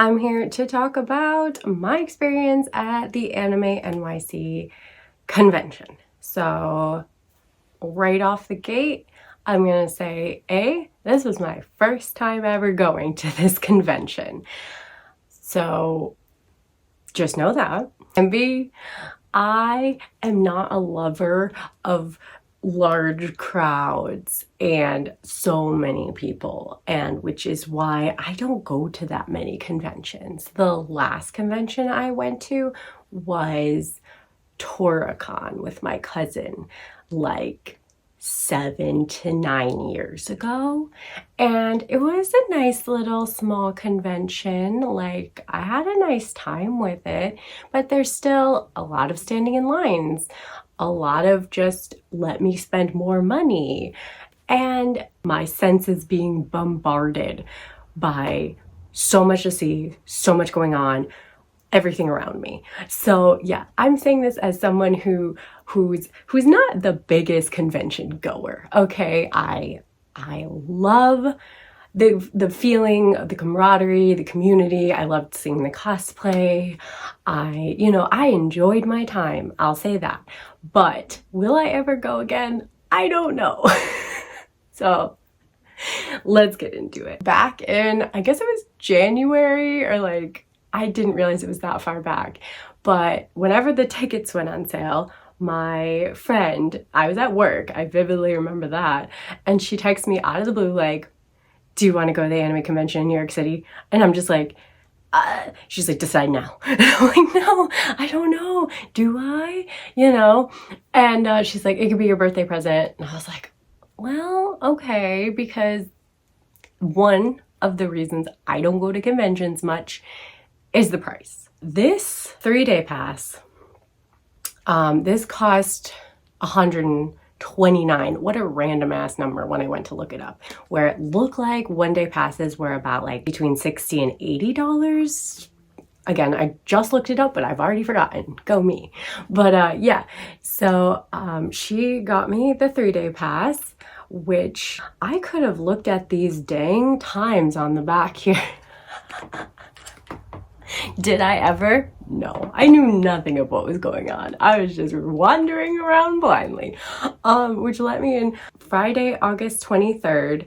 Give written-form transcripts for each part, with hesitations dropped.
I'm here to talk about my experience at the Anime NYC convention. So right off the gate, I'm gonna say A, this was my first time ever going to this convention. So just know that. And B, I am not a lover of large crowds and so many people, and which is why I don't go to that many conventions. The last convention I went to was Toricon with my cousin, like 7 to 9 years ago, and it was a nice little small convention. Like, I had a nice time with it, but there's still a lot of standing in lines, a lot of just let me spend more money, and my senses being bombarded by so much to see, so much going on, everything around me. So yeah, I'm saying this as someone who's not the biggest convention goer. Okay, I love the feeling of the camaraderie, the community. I loved seeing the cosplay. I enjoyed my time, I'll say that. But will I ever go again? I don't know. So let's get into it. Back in, I guess it was January, or like, I didn't realize it was that far back. But whenever the tickets went on sale, my friend, I was at work, I vividly remember that, and she texted me out of the blue like, do you want to go to the anime convention in New York City? And I'm just like, she's like, decide now. And I'm like, no, I don't know. Do I? And she's like, it could be your birthday present. And I was like, well, okay, because one of the reasons I don't go to conventions much is the price. This 3-day pass, this cost $129. What a random ass number when I went to look it up, where it looked like 1-day passes were about like between $60 and $80. Again, I just looked it up, but I've already forgotten. Go me. But yeah, so she got me the 3-day pass, which I could have looked at these dang times on the back here. Did I ever? No, I knew nothing of what was going on. I was just wandering around blindly, which let me in Friday, August 23rd.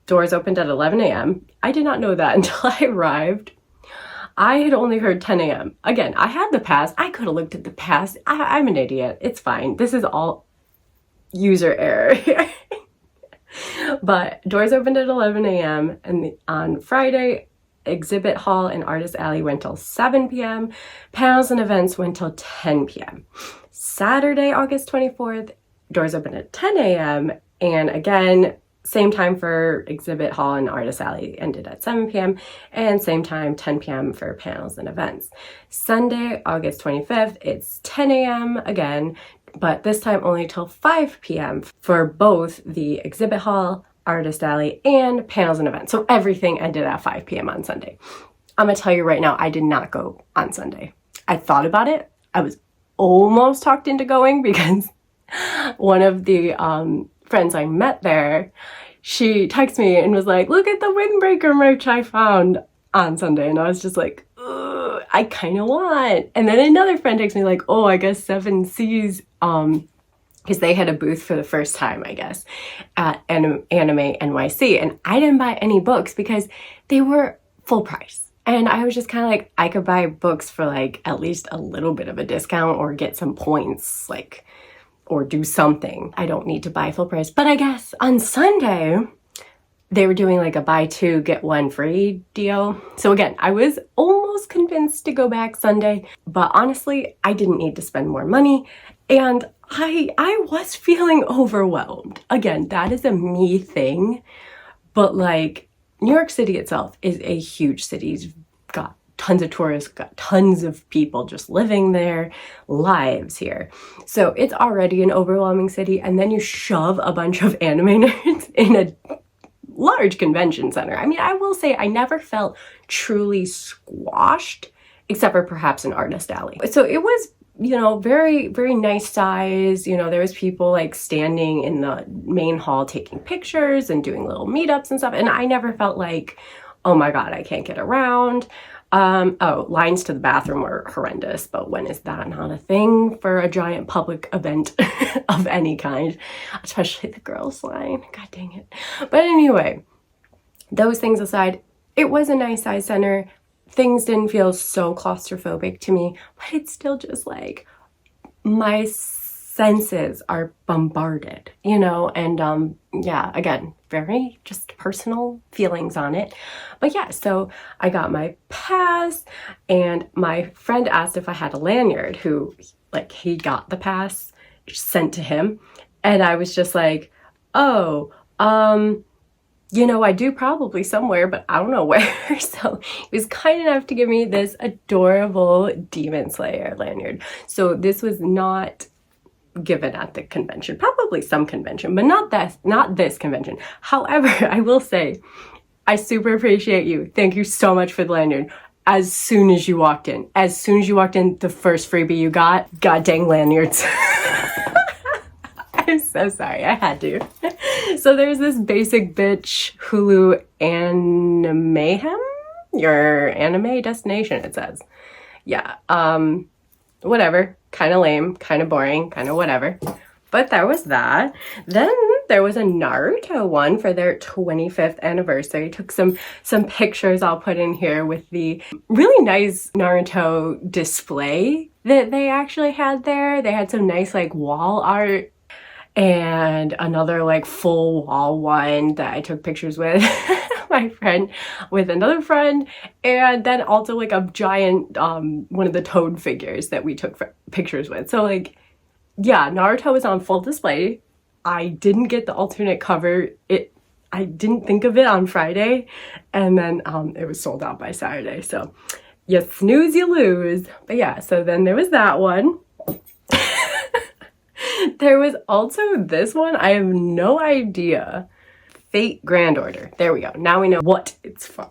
Doors opened at 11 a.m. I did not know that until I arrived. I had only heard 10 a.m. Again, I had the pass. I could have looked at the pass. I'm an idiot. It's fine. This is all user error here. But doors opened at 11 a.m. and on Friday, Exhibit Hall and Artist Alley went till 7 p.m. Panels and events went till 10 p.m. Saturday, August 24th, doors opened at 10 a.m. And again, same time for Exhibit Hall and Artist Alley ended at 7 p.m. and same time, 10 p.m. for panels and events. Sunday, August 25th, it's 10 a.m. again, but this time only till 5 p.m. for both the Exhibit Hall, Artist Alley, and panels and events. So everything ended at 5 p.m. on Sunday. I'm gonna tell you right now, I did not go on Sunday. I thought about it. I was almost talked into going because one of the friends I met there, she texted me and was like, look at the windbreaker merch I found on Sunday. And I was just like, ugh, I kind of want. And then another friend texted me like, oh, I guess 7C's, because they had a booth for the first time, I guess, at Anime NYC. And I didn't buy any books because they were full price. And I was just kind of like, I could buy books for like at least a little bit of a discount or get some points, like, or do something. I don't need to buy full price. But I guess on Sunday, they were doing like a buy two, get one free deal. So again, I was almost convinced to go back Sunday, but honestly, I didn't need to spend more money. And I was feeling overwhelmed. Again, that is a me thing, but like New York City itself is a huge city. It's got tons of tourists, got tons of people just living their lives here. So it's already an overwhelming city. And then you shove a bunch of anime nerds in a large convention center. I mean, I will say I never felt truly squashed, except for perhaps an Artist Alley. So it was, very, very nice size. There was people like standing in the main hall taking pictures and doing little meetups and stuff. And I never felt like, oh my God, I can't get around. Oh, lines to the bathroom were horrendous, but when is that not a thing for a giant public event of any kind? Especially the girls' line. God dang it. But anyway, those things aside, it was a nice size center. Things didn't feel so claustrophobic to me, but it's still just like my senses are bombarded, you know, and yeah, again, very just personal feelings on it. But yeah, so I got my pass, and my friend asked if I had a lanyard, who, like, he got the pass sent to him, and I was just like, oh, you know, I do probably somewhere, but I don't know where. So he was kind enough to give me this adorable Demon Slayer lanyard. So this was not given at the convention, probably some convention, but not this convention. However, I will say, I super appreciate you. Thank you so much for the lanyard. As soon as you walked in, the first freebie you got, god dang lanyards. I'm so sorry, I had to. So there's this basic bitch Hulu Animehem, your anime destination, it says. Yeah, whatever, kind of lame, kind of boring, kind of whatever. But there was that. Then there was a Naruto one for their 25th anniversary. Took some pictures I'll put in here with the really nice Naruto display that they actually had there. They had some nice like wall art, and another like full wall one that I took pictures with my friend, with another friend, and then also like a giant one of the Toad figures that we took pictures with. So like, yeah, Naruto was on full display. I didn't get the alternate cover. I didn't think of it on Friday, and then it was sold out by Saturday. So you snooze, you lose. But yeah, so then there was that one. There was also this one. I have no idea. Fate Grand Order. There we go. Now we know what it's from.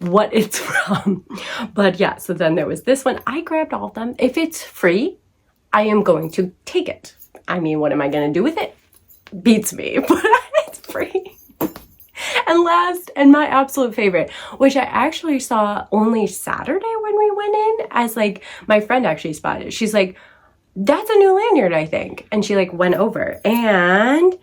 But yeah, so then there was this one. I grabbed all of them. If it's free, I am going to take it. I mean, what am I going to do with it? Beats me, but it's free. And last, and my absolute favorite, which I actually saw only Saturday when we went in, as like, my friend actually spotted it. She's like, that's a new lanyard, I think. And she like went over, and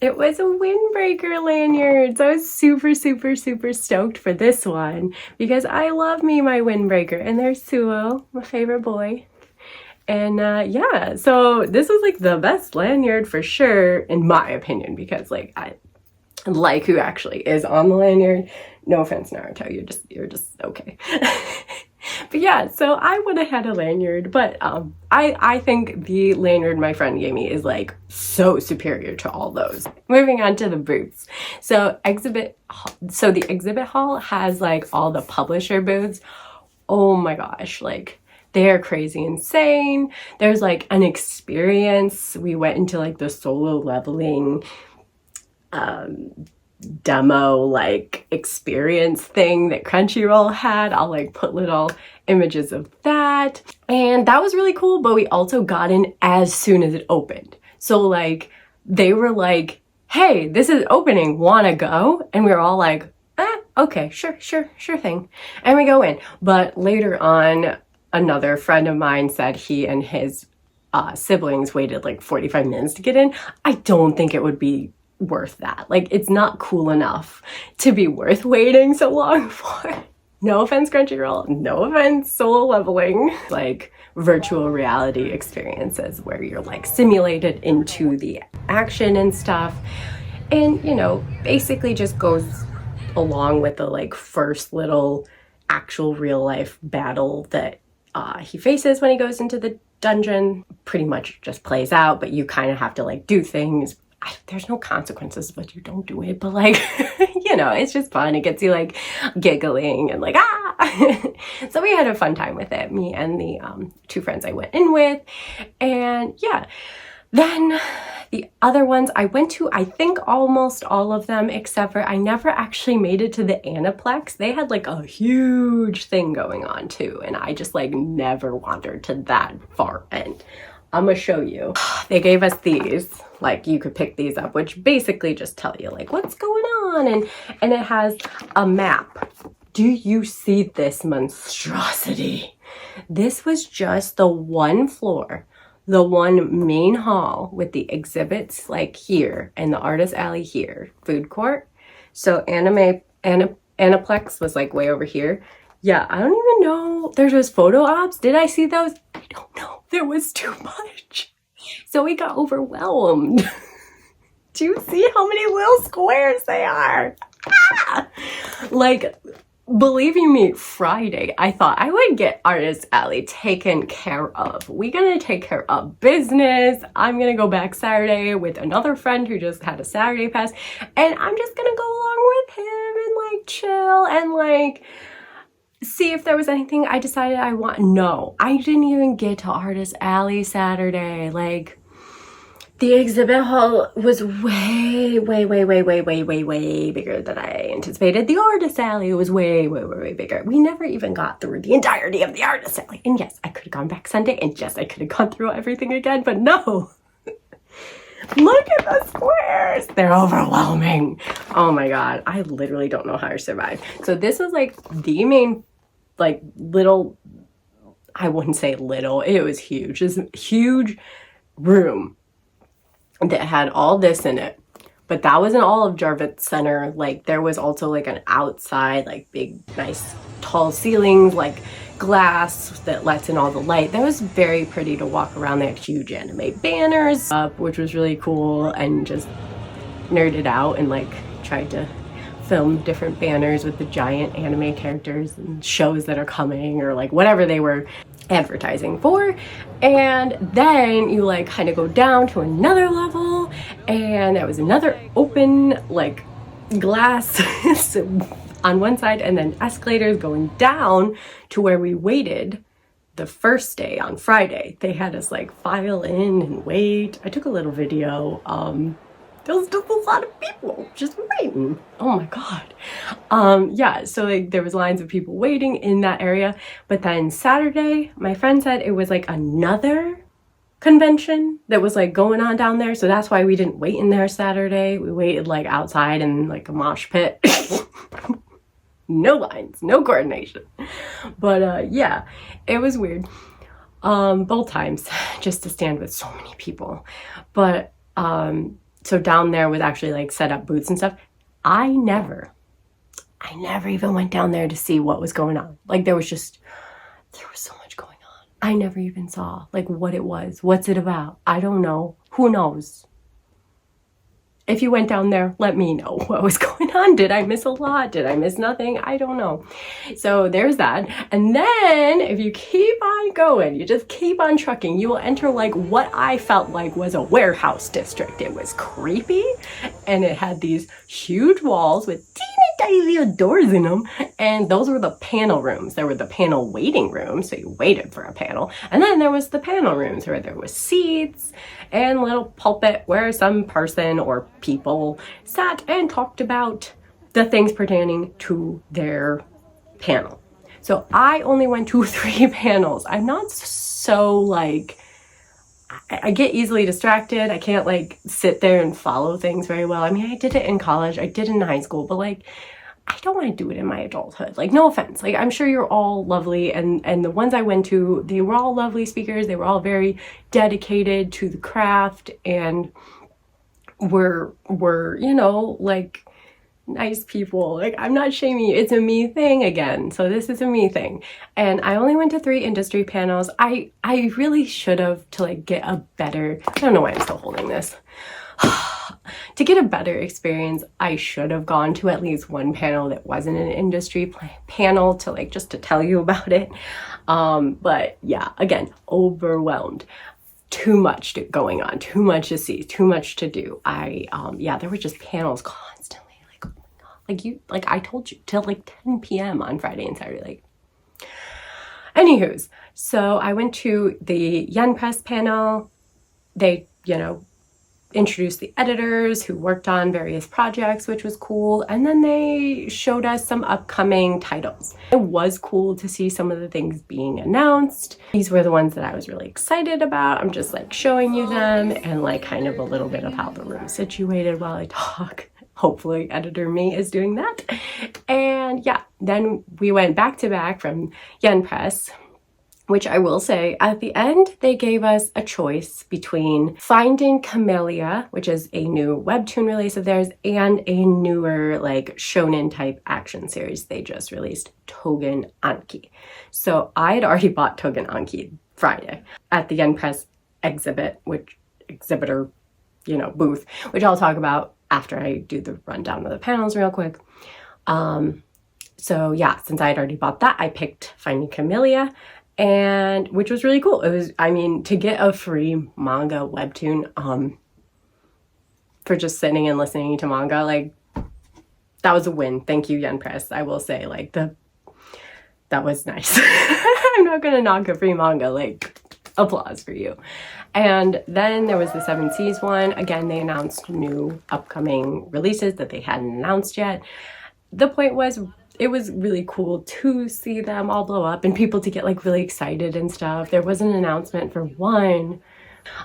it was a windbreaker lanyard. So I was super, super, super stoked for this one, because I love me my windbreaker. And there's Suo, my favorite boy. And yeah, so this was like the best lanyard for sure, in my opinion, because like I like who actually is on the lanyard. No offense, Naruto, you're just okay. But yeah, so I would have had a lanyard, but I think the lanyard my friend gave me is like so superior to all those. Moving on to the booths. So the exhibit hall has like all the publisher booths. Oh my gosh, like they're crazy insane. There's like an experience. We went into like the solo leveling demo like experience thing that Crunchyroll had. I'll like put little images of that, and that was really cool. But we also got in as soon as it opened, so like they were like, hey, this is opening, wanna go? And we were all like, okay, sure thing. And we go in. But later on, another friend of mine said he and his siblings waited like 45 minutes to get in. I don't think it would be worth that. Like, it's not cool enough to be worth waiting so long for. No offense, Crunchyroll. No offense, solo leveling. Like virtual reality experiences where you're like simulated into the action and stuff. And, you know, basically just goes along with the like first little actual real life battle that he faces when he goes into the dungeon. Pretty much just plays out, but you kind of have to like do things. There's no consequences, but you don't do it. But like, you know, it's just fun. It gets you like giggling and like, So we had a fun time with it, me and the two friends I went in with. And yeah, then the other ones I went to, I think almost all of them, except for I never actually made it to the Aniplex. They had like a huge thing going on too, and I just like never wandered to that far end. I'm gonna show you. They gave us these, like you could pick these up, which basically just tell you like what's going on, and it has a map Do you see this monstrosity? This was just the one floor, the one main hall with the exhibits like here and the artist alley here, food court. So Aniplex was like way over here. Yeah, I don't even know. There's just photo ops. Did I see those? I don't know. There was too much. So we got overwhelmed. Do you see how many little squares they are? Ah! Like, believe you me, Friday, I thought I would get Artist Alley taken care of. We're gonna take care of business. I'm gonna go back Saturday with another friend who just had a Saturday pass, and I'm just gonna go along with him and like chill and like see if there was anything I decided I want. No, I didn't even get to Artist Alley Saturday. Like, the exhibit hall was way bigger than I anticipated. The artist alley was way bigger. We never even got through the entirety of the artist alley. And yes, I could have gone back Sunday, and yes, I could have gone through everything again, but no. Look at the squares. They're overwhelming. Oh my God. I literally don't know how I survived. So this was like the main, like little, I wouldn't say little, it was huge. This huge room that had all this in it. But that wasn't all of Jarvis Center. Like, there was also like an outside, like big, nice, tall ceilings, like glass that lets in all the light. That was very pretty to walk around. They had huge anime banners up, which was really cool, and just nerded out and like tried to film different banners with the giant anime characters and shows that are coming, or like whatever they were advertising for. And then you like kind of go down to another level, and there was another open like glass on one side, and then escalators going down to where we waited the first day on Friday. They had us like file in and wait. I took a little video. There was just a lot of people just waiting. Oh my God. Yeah, so like there was lines of people waiting in that area. But then Saturday, my friend said it was like another convention that was like going on down there. So that's why we didn't wait in there Saturday. We waited like outside in like a mosh pit. No lines, no coordination. But yeah, it was weird. Both times, just to stand with so many people. But so down there was actually like set up booths and stuff. I never even went down there to see what was going on. Like there was so much going on. I never even saw like what it was. What's it about? I don't know. Who knows? If you went down there, let me know what was going on. Did I miss a lot? Did I miss nothing? I don't know. So there's that. And then if you keep on going, you just keep on trucking, you will enter like what I felt like was a warehouse district. It was creepy, and it had these huge walls with teeny tiny little doors in them. And those were the panel rooms. There were the panel waiting rooms, so you waited for a panel. And then there was the panel rooms where there was seats and little pulpit where some person or people sat and talked about the things pertaining to their panel. So I only went to 3 panels. I'm not so like, I get easily distracted. I can't like sit there and follow things very well. I mean, I did it in college, I did it in high school, but like, I don't want to do it in my adulthood. Like, no offense. Like, I'm sure you're all lovely, and the ones I went to, they were all lovely speakers. They were all very dedicated to the craft and were, you know, like nice people. Like, I'm not shaming you. It's a me thing again. So this is a me thing. And I only went to 3 industry panels. I really should have, to like get a better, I don't know why I'm still holding this. To get a better experience, I should have gone to at least one panel that wasn't an industry panel to like, just to tell you about it. But yeah, again, overwhelmed. Too much going on, too much to see, too much to do. Yeah, there were just panels constantly. Like, oh my God. Like I told you, till like 10 p.m. on Friday and Saturday. Like, anywho's, so I went to the Yen Press panel. They, you know, introduced the editors who worked on various projects, which was cool. And then they showed us some upcoming titles. It was cool to see some of the things being announced. These were the ones that I was really excited about. I'm just like showing you them and like kind of a little bit of how the room's situated while I talk. Hopefully editor me is doing that. And yeah, then we went back to back from Yen Press, which I will say, at the end, they gave us a choice between Finding Camellia, which is a new webtoon release of theirs, and a newer, like, shonen type action series they just released, Togen Anki. So I had already bought Togen Anki Friday at the Yen Press Exhibitor, you know, booth, which I'll talk about after I do the rundown of the panels real quick. So yeah, since I had already bought that, I picked Finding Camellia, and which was really cool. It was, I mean, to get a free manga webtoon for just sitting and listening to manga, like, that was a win. Thank you, Yen Press. I will say, like, that was nice. I'm not gonna knock a free manga, like, applause for you. And then there was the Seven Seas one. Again, they announced new upcoming releases that they hadn't announced yet. The point was, it was really cool to see them all blow up and people to get like really excited and stuff. There was an announcement for one.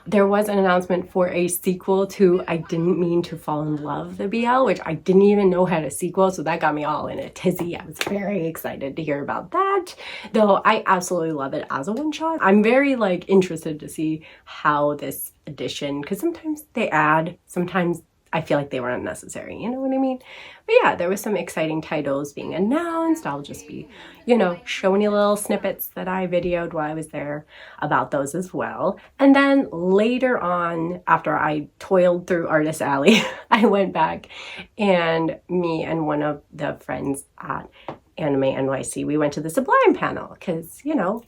There was an announcement for a sequel to I Didn't Mean to Fall in Love, the BL, which I didn't even know had a sequel, so that got me all in a tizzy. I was very excited to hear about that, though I absolutely love it as a one-shot. I'm very like interested to see how this edition, because sometimes they add, sometimes I feel like they were unnecessary, you know what I mean? But yeah, there was some exciting titles being announced. I'll just be, you know, showing you little snippets that I videoed while I was there about those as well. And then later on, after I toiled through Artist Alley, I went back and me and one of the friends at Anime NYC, we went to the Sublime panel because, you know,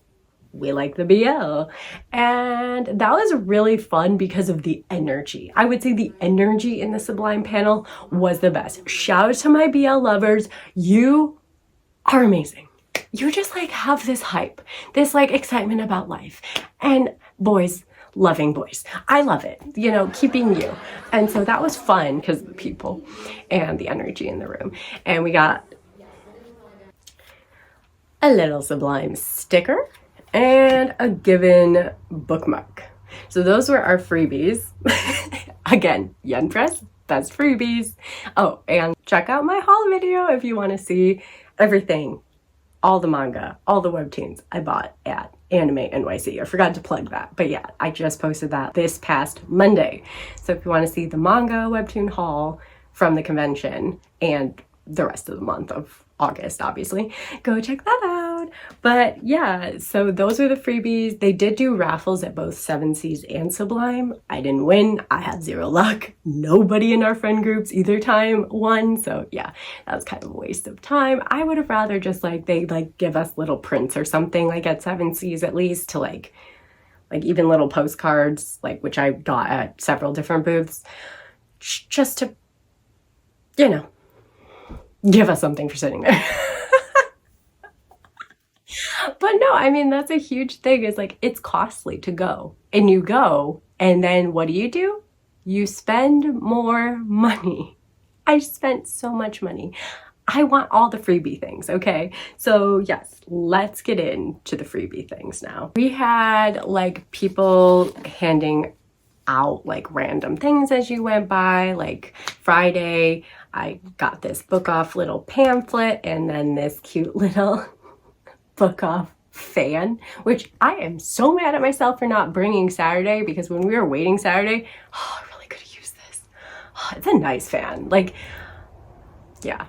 we like the BL. And that was really fun because of the energy. I would say the energy in the Sublime panel was the best. Shout out to my BL lovers. You are amazing. You just like have this hype, this like excitement about life. And boys, loving boys. I love it, you know, keeping you. And so that was fun because of the people and the energy in the room. And we got a little Sublime sticker and a given bookmark. So those were our freebies. Again, Yen Press, best freebies. Oh, and check out my haul video if you want to see everything, all the manga, all the webtoons I bought at Anime NYC. I forgot to plug that, but yeah, I just posted that this past Monday. So if you want to see the manga webtoon haul from the convention and the rest of the month of August, obviously, go check that out. But yeah, so those are the freebies. They did do raffles at both Seven Seas and Sublime. I didn't win. I had zero luck. Nobody in our friend groups either time won. So yeah, that was kind of a waste of time. I would have rather just like they like give us little prints or something like at Seven Seas at least to like even little postcards, like which I got at several different booths, just to, you know, give us something for sitting there. But no, I mean, that's a huge thing. Is like, it's costly to go. And you go, and then what do? You spend more money. I spent so much money. I want all the freebie things, okay? So yes, let's get into the freebie things now. We had like people handing out like random things as you went by. Like Friday, I got this book off little pamphlet and then this cute little book off fan, which I am so mad at myself for not bringing Saturday, because when we were waiting Saturday, oh, I really could have used this. Oh, it's a nice fan. Like, yeah,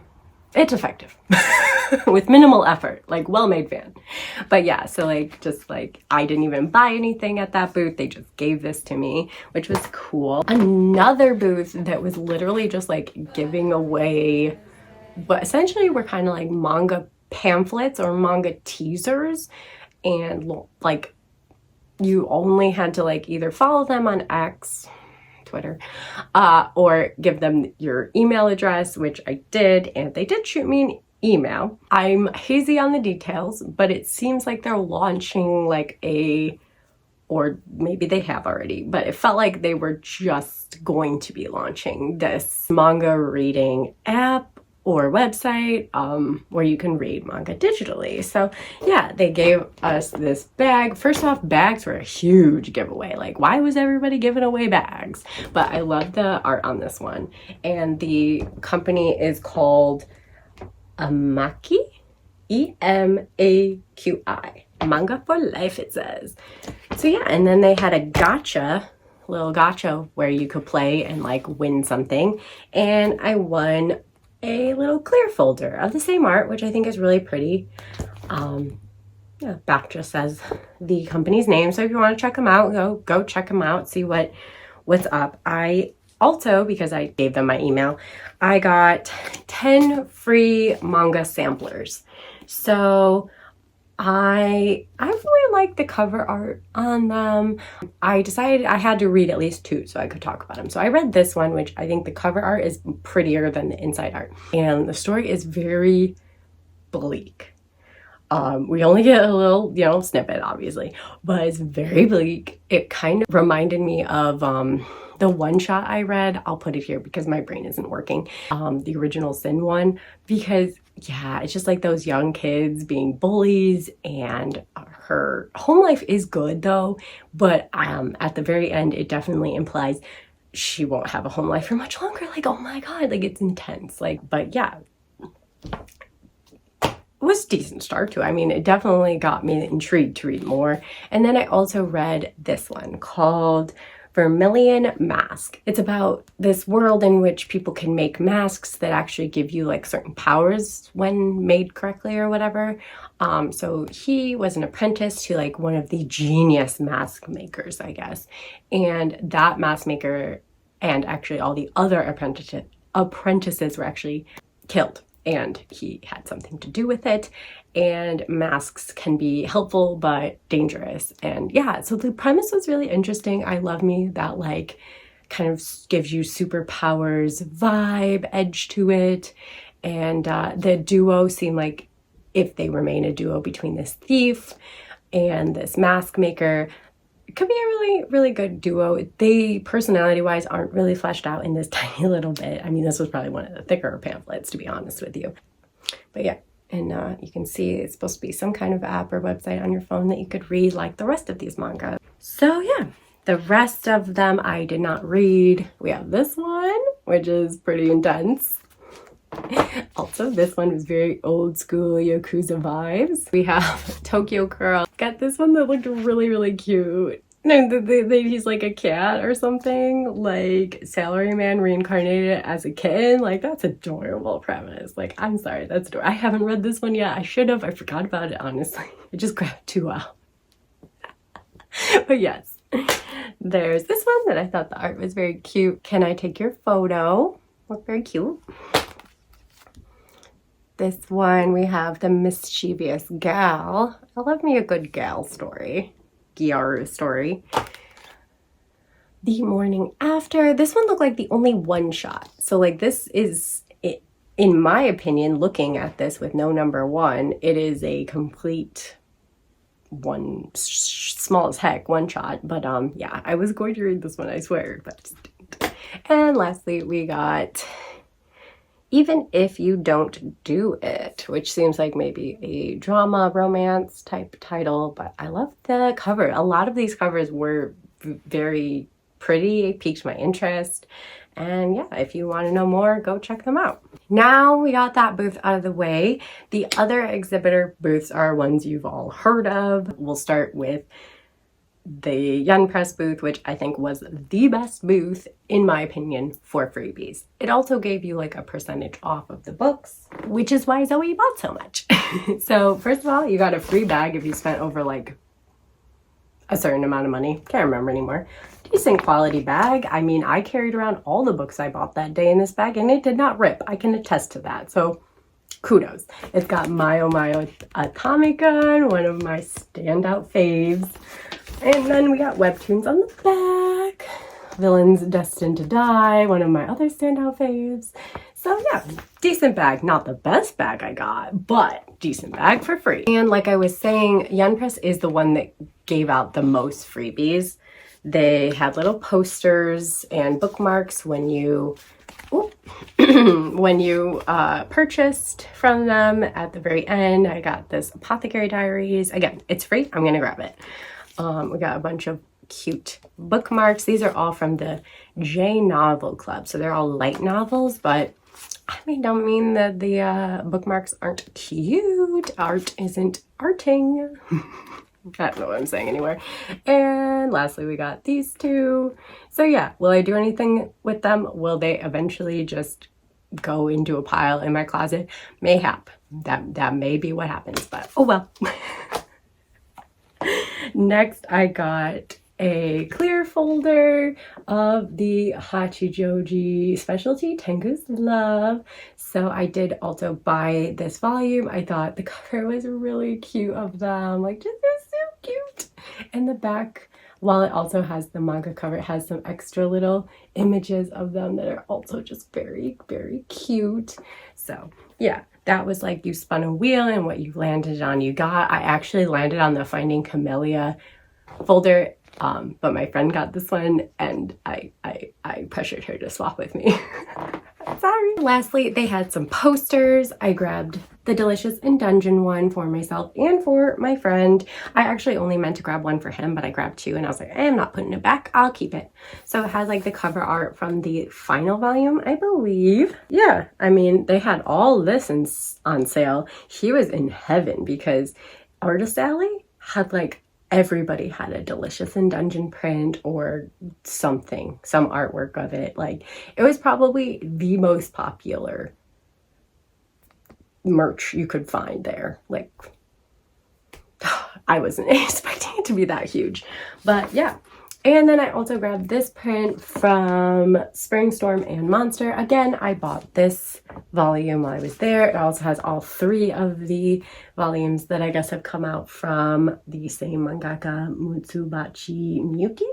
it's effective with minimal effort, like well-made fan. But yeah, so like just like I didn't even buy anything at that booth. They just gave this to me, which was cool. Another booth that was literally just like giving away, but essentially we're kind of like manga pamphlets or manga teasers, and like you only had to like either follow them on X, Twitter, or give them your email address, which I did, and they did shoot me an email. I'm hazy on the details, but it seems like they're launching like or maybe they have already, but it felt like they were just going to be launching this manga reading app or website where you can read manga digitally. So yeah, they gave us this bag. First off, bags were a huge giveaway. Like, why was everybody giving away bags? But I love the art on this one. And the company is called Emaki, E-M-A-Q-I. Manga for life, it says. So yeah, and then they had a little gacha where you could play and like win something. And I won a little clear folder of the same art, which I think is really pretty. Yeah, back just says the company's name. So if you want to check them out, go check them out, see what's up. I also, because I gave them my email, I got 10 free manga samplers. So I really like the cover art on them. I decided I had to read at least 2 so I could talk about them. So I read this one, which I think the cover art is prettier than the inside art. And the story is very bleak. We only get a little, snippet, obviously, but it's very bleak. It kind of reminded me of the one shot I read. I'll put it here because my brain isn't working. The original Sin one, because yeah, it's just like those young kids being bullies, and her home life is good though, but at the very end, it definitely implies she won't have a home life for much longer. Like, oh my God, like it's intense. Like, but yeah. Was a decent start to it. I mean, it definitely got me intrigued to read more. And then I also read this one called Vermilion Mask. It's about this world in which people can make masks that actually give you like certain powers when made correctly or whatever. So he was an apprentice to like one of the genius mask makers, I guess. And that mask maker and actually all the other apprentices were actually killed. And he had something to do with it. And masks can be helpful but dangerous. And yeah, so the premise was really interesting. I love me that like kind of gives you superpowers vibe, edge to it. And the duo seemed like if they remain a duo between this thief and this mask maker, it could be a really, really good duo. They, personality-wise, aren't really fleshed out in this tiny little bit. I mean, this was probably one of the thicker pamphlets, to be honest with you. But yeah, and you can see it's supposed to be some kind of app or website on your phone that you could read like the rest of these manga. So yeah, the rest of them I did not read. We have this one, which is pretty intense. Also, this one is very old school Yakuza vibes. We have Tokyo Girl. Got this one that looked really, really cute. No, he's like a cat or something. Like Salaryman reincarnated as a kid. Like, that's adorable premise. Like, I'm sorry, that's adorable. I haven't read this one yet. I should have. I forgot about it, honestly. I just grabbed 2 out. But yes, there's this one that I thought the art was very cute. Can I take your photo? Look very cute. This one, we have the mischievous gal. I love me a good gal story. Gyaru story. The morning after. This one looked like the only one shot. So like this is, in my opinion, looking at this with no number 1, it is a complete one, small as heck, one shot. But yeah, I was going to read this one, I swear, but I just didn't. And lastly, we got Even If You Don't Do It, which seems like maybe a drama romance type title, but I love the cover. A lot of these covers were very pretty, piqued my interest. And yeah, if you want to know more, go check them out. Now we got that booth out of the way. The other exhibitor booths are ones you've all heard of. We'll start with the Young Press booth, which I think was the best booth, in my opinion, for freebies. It also gave you like a percentage off of the books, which is why Zoe bought so much. So first of all, you got a free bag if you spent over like a certain amount of money. Can't remember anymore. Decent quality bag. I mean, I carried around all the books I bought that day in this bag and it did not rip. I can attest to that. So kudos. It's got My Oh My Atomic Gun, one of my standout faves. And then we got webtoons on the back. Villains Destined to Die, one of my other standout faves. So yeah, decent bag. Not the best bag I got, but decent bag for free. And like I was saying, Young Press is the one that gave out the most freebies. They had little posters and bookmarks when you purchased from them. At the very end, I got this Apothecary Diaries. Again, it's free. I'm gonna grab it. We got a bunch of cute bookmarks. These are all from the J Novel Club. So they're all light novels, but I mean, don't mean that the bookmarks aren't cute. Art isn't arting. I don't know what I'm saying anywhere. And lastly, we got these two. So yeah, will I do anything with them? Will they eventually just go into a pile in my closet? Mayhap. That may be what happens, but oh well. Next, I got a clear folder of the Hachijoji specialty, Tengu's Love. So I did also buy this volume. I thought the cover was really cute of them. Like, just they're so cute. And the back, while it also has the manga cover, it has some extra little images of them that are also just very, very cute. So yeah, that was like you spun a wheel and what you landed on you got. I actually landed on the Finding Camellia folder, but my friend got this one and I pressured her to swap with me. Sorry. Lastly, they had some posters. I grabbed the Delicious in Dungeon one for myself and for my friend. I actually only meant to grab one for him, but I grabbed two and I was like, I'm not putting it back. I'll keep it. So it has like the cover art from the final volume, I believe. Yeah, I mean, they had all this on sale. He was in heaven because Artist Alley had like everybody had a Delicious in Dungeon print or something, some artwork of it. Like, it was probably the most popular merch you could find there. Like, I wasn't expecting it to be that huge, but yeah. And then I also grabbed this print from Spring Storm and Monster. Again, I bought this volume while I was there. It also has all three of the volumes that I guess have come out from the same mangaka, Mutsubachi Miyuki.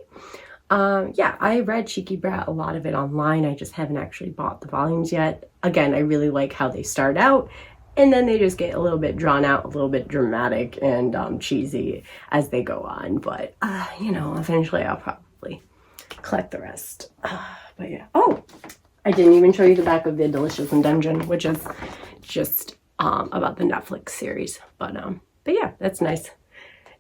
Yeah, I read Cheeky Brat, a lot of it online. I just haven't actually bought the volumes yet. Again, I really like how they start out, and then they just get a little bit drawn out, a little bit dramatic and cheesy as they go on. But, you know, eventually I'll probably collect the rest. But yeah. Oh, I didn't even show you the back of the Delicious in Dungeon, which is just about the Netflix series. But yeah, that's nice.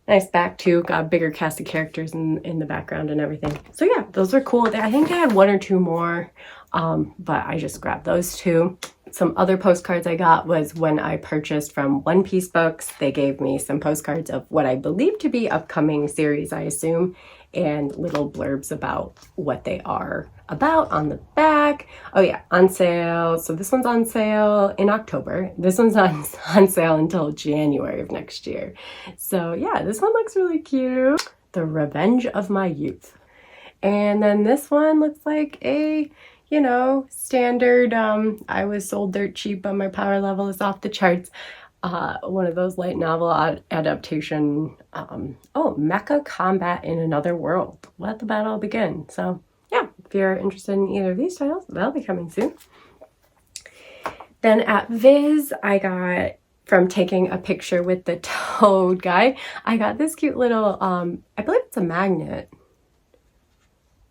Nice back too. Got a bigger cast of characters in the background and everything. So yeah, those are cool. I think they had one or two more, but I just grabbed those two. Some other postcards I got was when I purchased from One Piece Books. They gave me some postcards of what I believe to be upcoming series, I assume, and little blurbs about what they are about on the back. Oh yeah, on sale. So this one's on sale in October. This one's on sale until January of next year. So yeah, this one looks really cute. The Revenge of My Youth. And then this one looks like a, you know, standard, I was sold dirt cheap but my power level is off the charts. One of those light novel adaptation, Mecha Combat in Another World. Let the battle begin. So yeah, if you're interested in either of these titles, they'll be coming soon. Then at Viz, I got, from taking a picture with the toad guy, I got this cute little, I believe it's a magnet.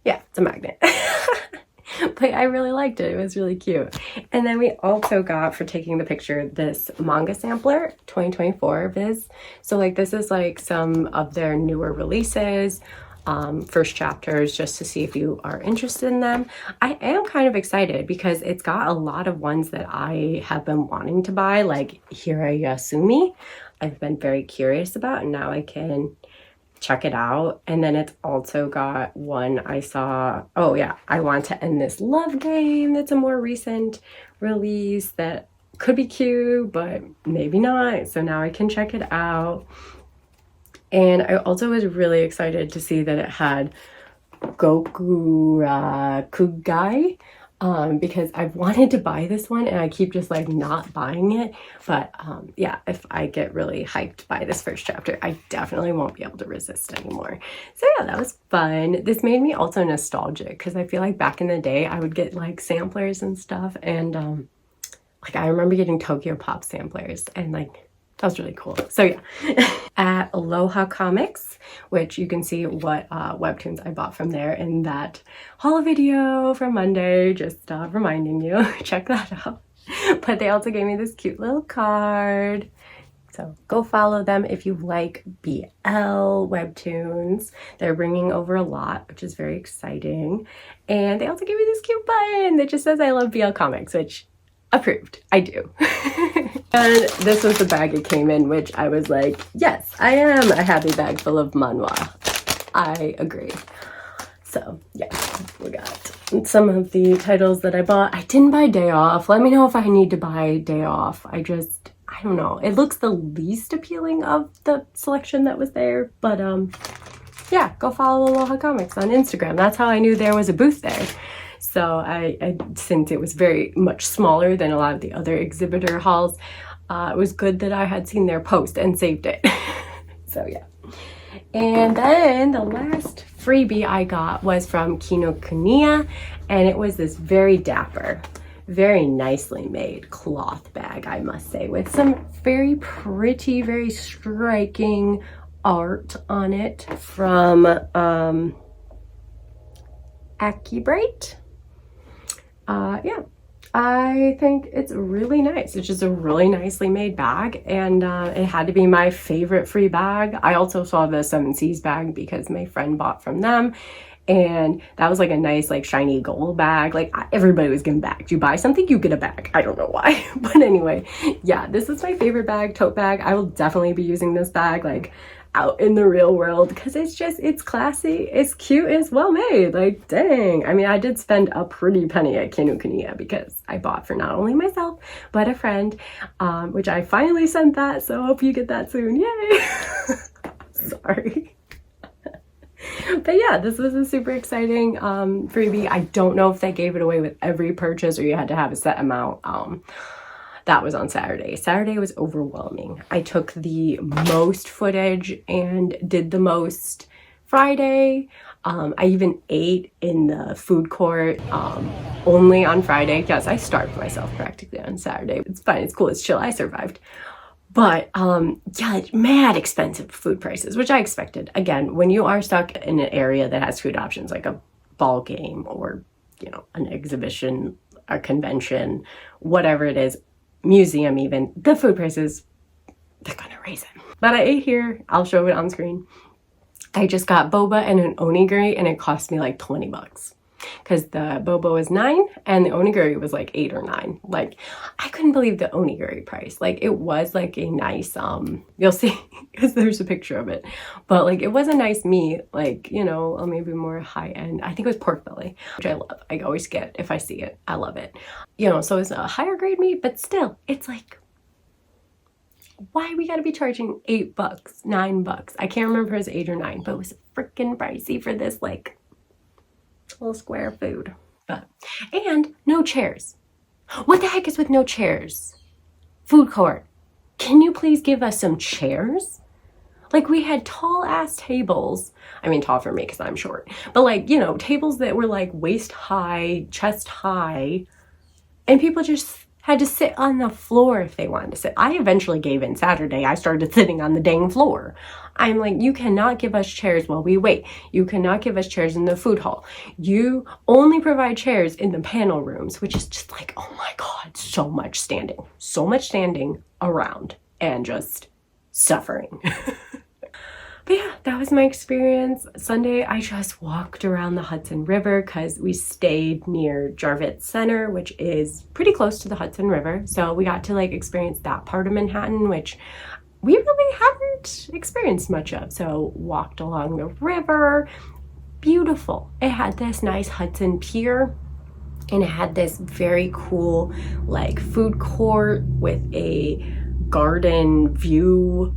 Yeah, it's a magnet. But I really liked it. It was really cute. And then we also got, for taking the picture, this manga sampler, 2024 Viz. So like this is like some of their newer releases, first chapters, just to see if you are interested in them. I am kind of excited because it's got a lot of ones that I have been wanting to buy, like Hirayasumi. I've been very curious about, and now I can check it out. And then it's also got one I saw, oh yeah, I Want to End This Love Game. That's a more recent release that could be cute, but maybe not. So now I can check it out. And I also was really excited to see that it had Gokurakugai, because I've wanted to buy this one and I keep just like not buying it. But yeah, if I get really hyped by this first chapter, I definitely won't be able to resist anymore. So yeah, that was fun. This made me also nostalgic because I feel like back in the day I would get like samplers and stuff, and like I remember getting Tokyo Pop samplers, and like that was really cool. So yeah, at Aloha Comics, which you can see what webtoons I bought from there in that haul video from Monday, just reminding you, check that out. But they also gave me this cute little card. So go follow them if you like BL webtoons. They're bringing over a lot, which is very exciting. And they also gave me this cute button that just says I love BL comics, which approved. I do. And this was the bag it came in, which I was like, yes, I am a happy bag full of manhwa. I agree. So yeah, we got some of the titles that I bought. I didn't buy Day Off. Let me know if I need to buy Day Off. I don't know. It looks the least appealing of the selection that was there, but yeah, go follow Aloha Comics on Instagram. That's how I knew there was a booth there. So I since it was very much smaller than a lot of the other exhibitor halls, it was good that I had seen their post and saved it. So yeah. And then the last freebie I got was from Kinokuniya, and it was this very dapper, very nicely made cloth bag, I must say, with some very pretty, very striking art on it from Akibrite. Yeah, I think it's really nice. It's just a really nicely made bag, and it had to be my favorite free bag. I also saw the Seven Seas bag because my friend bought from them, and that was like a nice like shiny gold bag. Like everybody was getting bags. You buy something, you get a bag. I don't know why, but anyway, yeah, this is my favorite bag, tote bag. I will definitely be using this bag like out in the real world because it's classy, it's cute, it's well made. Like dang, I mean, I did spend a pretty penny at Kinokuniya because I bought for not only myself but a friend, which I finally sent that, so hope you get that soon. Yay. Sorry. But yeah, this was a super exciting freebie. I don't know if they gave it away with every purchase or you had to have a set amount. That was on Saturday. Saturday was overwhelming. I took the most footage and did the most Friday. I even ate in the food court only on Friday. Yes, I starved myself practically on Saturday. It's fine, it's cool, it's chill, I survived. But yeah, mad expensive food prices, which I expected. Again, when you are stuck in an area that has food options like a ball game or, you know, an exhibition, a convention, whatever it is, museum even, the food prices, they're gonna raise it. But I ate here, I'll show it on screen. I just got boba and an onigiri and it cost me like 20 bucks. Because the boba was 9 and the onigiri was like 8 or 9. Like, I couldn't believe the onigiri price. Like, it was like a nice, you'll see, because there's a picture of it. But like, it was a nice meat, like, you know, maybe more high end. I think it was pork belly, which I love. I always get if I see it. I love it. You know, so it's a higher grade meat, but still, it's like, why we gotta be charging 8 bucks, 9 bucks? I can't remember if it was 8 or 9, but it was freaking pricey for this, like, little square food. But and no chairs. What the heck is with no chairs? Food court, can you please give us some chairs? Like, we had tall ass tables. I mean, tall for me because I'm short, but like, you know, tables that were like waist high, chest high, and people just had to sit on the floor if they wanted to sit. I eventually gave in Saturday. I started sitting on the dang floor. I'm like, you cannot give us chairs while we wait. You cannot give us chairs in the food hall. You only provide chairs in the panel rooms, which is just like, oh my God, so much standing around and just suffering. But yeah, that was my experience. Sunday, I just walked around the Hudson River because we stayed near Jarvis Center, which is pretty close to the Hudson River. So we got to like experience that part of Manhattan, which we really haven't experienced much of. So walked along the river, beautiful. It had this nice Hudson pier and it had this very cool like food court with a garden view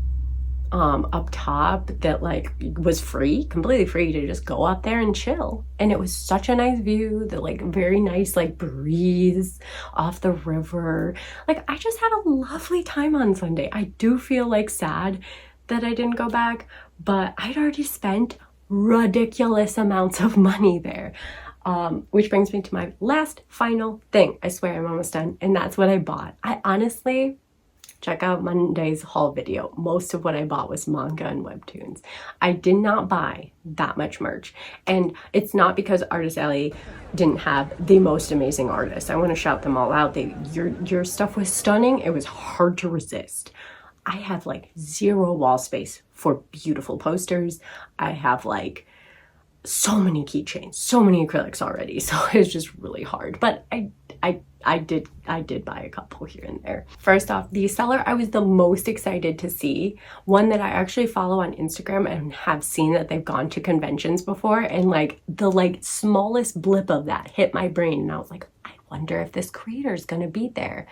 up top that like was free, completely free to just go up there and chill. And it was such a nice view, the like very nice like breeze off the river. Like, I just had a lovely time on Sunday. I do feel like sad that I didn't go back, but I'd already spent ridiculous amounts of money there. Which brings me to my last final thing. I swear I'm almost done, and that's what I bought. I honestly, check out Monday's haul video. Most of what I bought was manga and webtoons. I did not buy that much merch. And it's not because Artist Alley didn't have the most amazing artists. I want to shout them all out. Your stuff was stunning. It was hard to resist. I have like 0 wall space for beautiful posters. I have like so many keychains, so many acrylics already. So it's just really hard. But I did buy a couple here and there. First off, the seller I was the most excited to see, one that I actually follow on Instagram and have seen that they've gone to conventions before, and like the smallest blip of that hit my brain, and I was like, I wonder if this creator is gonna be there.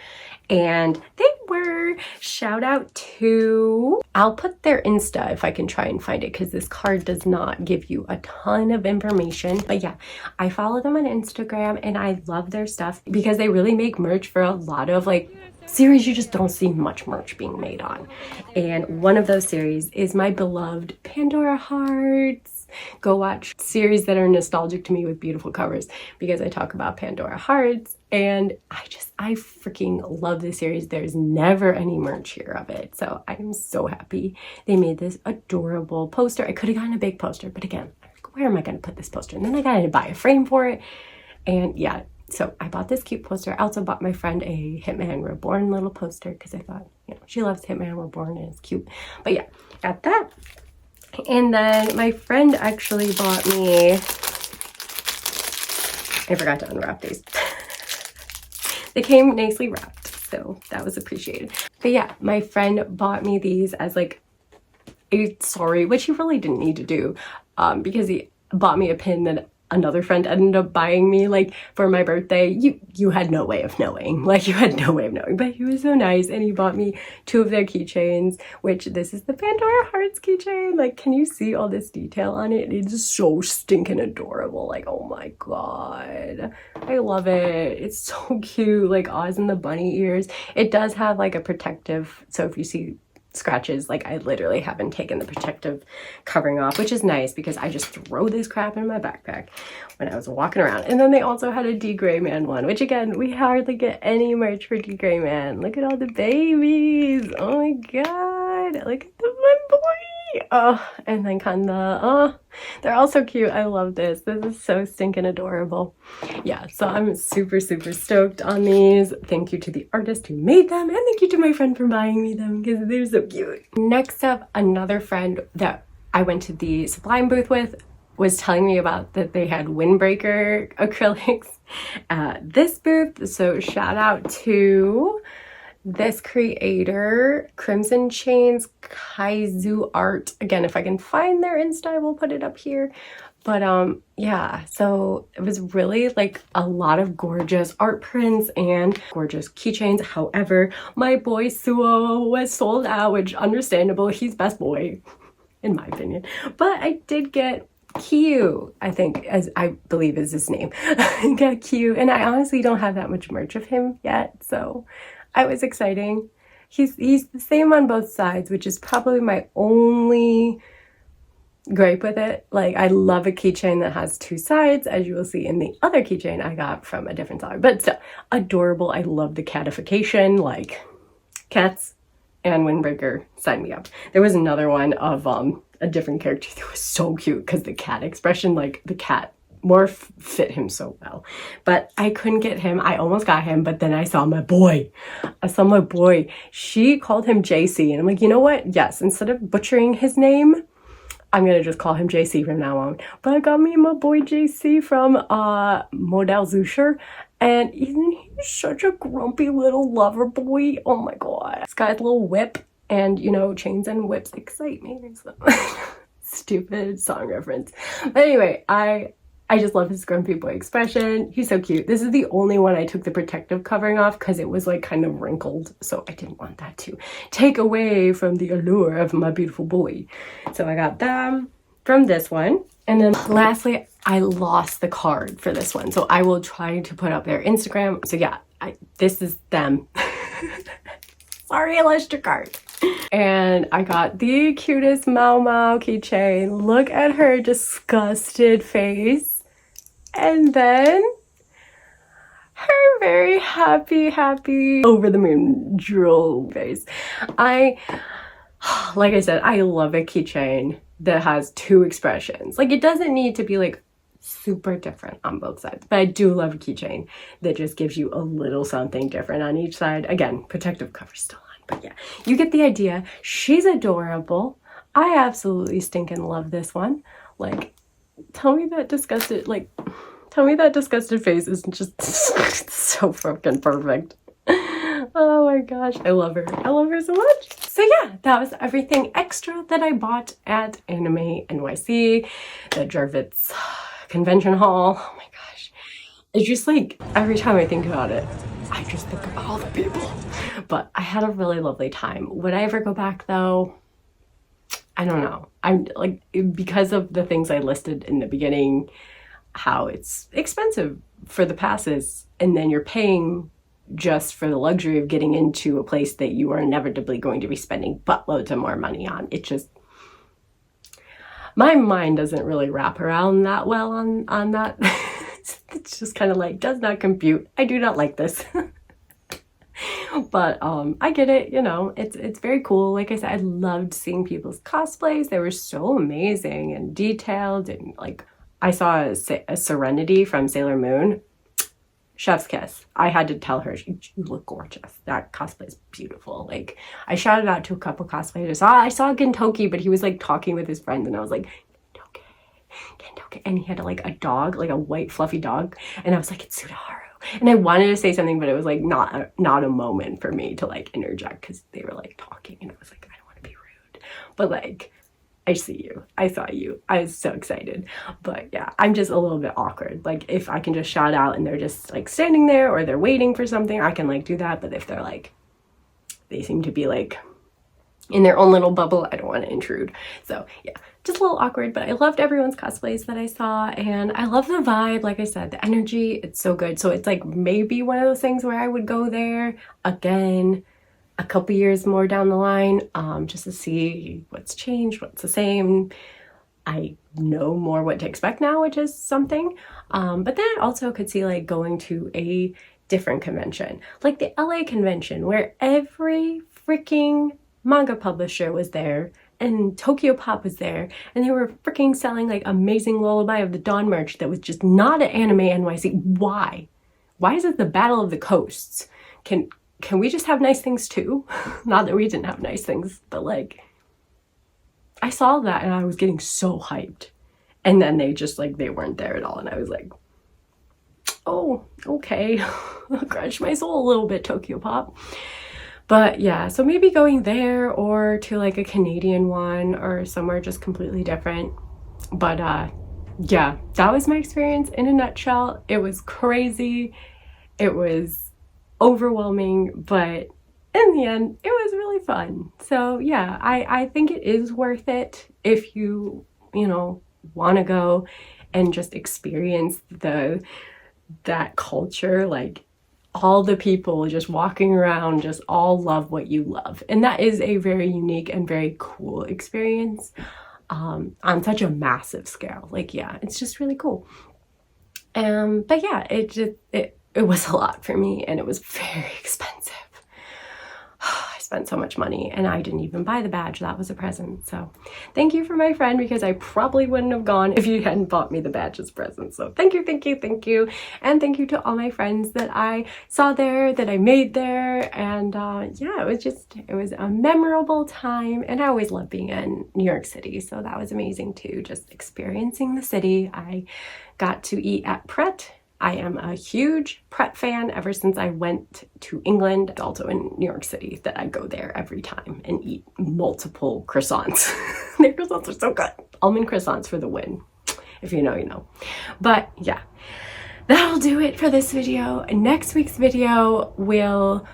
And they were. Shout out to, I'll put their Insta if I can try and find it, because this card does not give you a ton of information. But yeah, I follow them on Instagram and I love their stuff because they really make merch for a lot of like series you just don't see much merch being made on. And one of those series is my beloved Pandora Hearts. Go watch series that are nostalgic to me with beautiful covers, because I talk about Pandora Hearts, and I freaking love this series. There's never any merch here of it, so I'm so happy they made this adorable poster. I could have gotten a big poster, but again, where am I going to put this poster? And then I got to buy a frame for it, and yeah, so I bought this cute poster. I also bought my friend a Hitman Reborn little poster because I thought, you know, she loves Hitman Reborn and it's cute. But yeah, got that. And then my friend actually bought me, I forgot to unwrap these. They came nicely wrapped, so that was appreciated. But yeah, my friend bought me these as like a sorry, which he really didn't need to do, because he bought me a pin that another friend ended up buying me like for my birthday. You had no way of knowing, like you had no way of knowing, but he was so nice and he bought me 2 of their keychains, which this is the Pandora Hearts keychain. Like, can you see all this detail on it? It is so stinking adorable. Like, oh my god, I love it. It's so cute, like Oz and the bunny ears. It does have like a protective, so if you see scratches, like I literally haven't taken the protective covering off, which is nice because I just throw this crap in my backpack when I was walking around. And then they also had a D Gray Man one, which again, we hardly get any merch for D Gray Man. Look at all the babies. Oh my god, look at my boy. Oh, and then Kanda. Oh, they're all so cute. I love this. This is so stinking adorable. Yeah, so I'm super stoked on these. Thank you to the artist who made them, and thank you to my friend for buying me them because they're so cute. Next up, another friend that I went to the Sublime booth with was telling me about that they had windbreaker acrylics at this booth. So shout out to this creator, Crimson Chains Kaizu Art. Again, if I can find their Insta, I will put it up here. But yeah, so it was really like a lot of gorgeous art prints and gorgeous keychains. However, my boy Suo was sold out, which understandable. He's best boy, in my opinion. But I did get Q, I think, as I believe is his name. I got Q, and I honestly don't have that much merch of him yet, so I was exciting. He's the same on both sides, which is probably my only gripe with it. Like, I love a keychain that has 2 sides, as you will see in the other keychain I got from a different seller. But still, adorable. I love the catification, like cats and windbreaker, sign me up. There was another one of a different character that was so cute because the cat expression, like the cat morph fit him so well, but I couldn't get him. I almost got him, but then I saw my boy. She called him JC, and I'm like, you know what? Yes, instead of butchering his name, I'm gonna just call him JC from now on. But I got me my boy JC from Model Zusher, and isn't he such a grumpy little lover boy? Oh my god. He's got a little whip, and you know, chains and whips excite me. So stupid song reference. But anyway, I just love his grumpy boy expression. He's so cute. This is the only one I took the protective covering off because it was like kind of wrinkled. So I didn't want that to take away from the allure of my beautiful boy. So I got them from this one. And then lastly, I lost the card for this one. So I will try to put up their Instagram. So yeah, this is them. Sorry, I lost your card. And I got the cutest Mau Mau keychain. Look at her disgusted face. And then her very happy, over the moon drool face. Like I said, I love a keychain that has 2 expressions. Like, it doesn't need to be like super different on both sides, but I do love a keychain that just gives you a little something different on each side. Again, protective cover still on, but yeah, you get the idea. She's adorable. I absolutely stinking love this one. Like, tell me that disgusted, like, Tell me that disgusted face isn't just so freaking perfect. Oh my gosh, I love her. I love her so much. So yeah, that was everything extra that I bought at Anime NYC, the Jarvitz convention hall. Oh my gosh. It's just like, every time I think about it, I just think of all the people. But I had a really lovely time. Would I ever go back though? I don't know. I'm like, because of the things I listed in the beginning, how it's expensive for the passes, and then you're paying just for the luxury of getting into a place that you are inevitably going to be spending buttloads of more money on. It just, my mind doesn't really wrap around that well on that. It's just kind of like, does not compute. I do not like this. But I get it, you know, it's very cool. Like I said, I loved seeing people's cosplays. They were so amazing and detailed, and like, I saw a Serenity from Sailor Moon. Chef's kiss. I had to tell her, you look gorgeous. That cosplay is beautiful. Like, I shouted out to a couple cosplayers. I saw Gintoki, but he was like talking with his friends, and I was like, Gintoki. And he had like a dog, like a white fluffy dog. And I was like, it's Tsudaharu. And I wanted to say something, but it was like not a moment for me to like interject, because they were like talking, and I was like, I don't want to be rude. But like, I see you. I saw you. I was so excited. But yeah, I'm just a little bit awkward. Like, if I can just shout out and they're just like standing there, or they're waiting for something, I can like do that. But if they're like, they seem to be like in their own little bubble, I don't want to intrude. So yeah, just a little awkward, but I loved everyone's cosplays that I saw, and I love the vibe. Like I said, the energy, it's so good. So it's like maybe one of those things where I would go there again a couple years more down the line, just to see what's changed, what's the same. I know more what to expect now, which is something. But then I also could see like going to a different convention, like the LA convention, where every freaking manga publisher was there, and Tokyo Pop was there, and they were freaking selling like Amazing Lullaby of the Dawn merch that was just not at Anime NYC. Why? Why is it the Battle of the Coasts? Can we just have nice things too? Not that we didn't have nice things, but like, I saw that and I was getting so hyped. And then they just like, they weren't there at all. And I was like, oh, okay. Crushed my soul a little bit, Tokyo Pop. But yeah, so maybe going there, or to like a Canadian one, or somewhere just completely different. But yeah, that was my experience in a nutshell. It was crazy. It was overwhelming, but in the end, it was really fun. So yeah, I think it is worth it if you know, want to go and just experience that culture. Like, all the people just walking around just all love what you love, and that is a very unique and very cool experience on such a massive scale. Like, yeah, it's just really cool. But yeah, it was a lot for me, and it was very expensive. I spent so much money, and I didn't even buy the badge. That was a present. So thank you for my friend, because I probably wouldn't have gone if you hadn't bought me the badge as a present. So thank you, thank you, thank you. And thank you to all my friends that I saw there, that I made there. And yeah, it was a memorable time, and I always love being in New York City. So that was amazing too, just experiencing the city. I got to eat at Pret. I am a huge Pret fan ever since I went to England. It's also in New York City that I go there every time and eat multiple croissants. Their croissants are so good. Almond croissants for the win. If you know, you know. But yeah, that'll do it for this video. Next week's video will,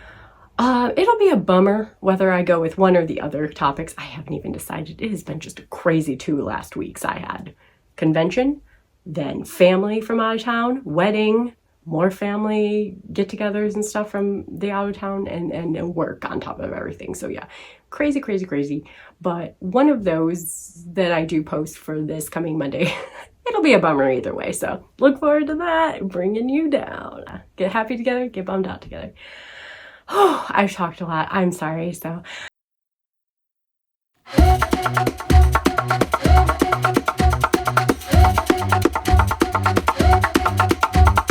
it'll be a bummer whether I go with one or the other topics. I haven't even decided. It has been just a crazy 2 last weeks. I had convention, then family from out of town, wedding, more family get-togethers and stuff from the out of town, and work on top of everything. So yeah, crazy, crazy, crazy. But one of those that I do post for this coming Monday, it'll be a bummer either way. So look forward to that, bringing you down. Get happy together, get bummed out together. Oh, I've talked a lot. I'm sorry. So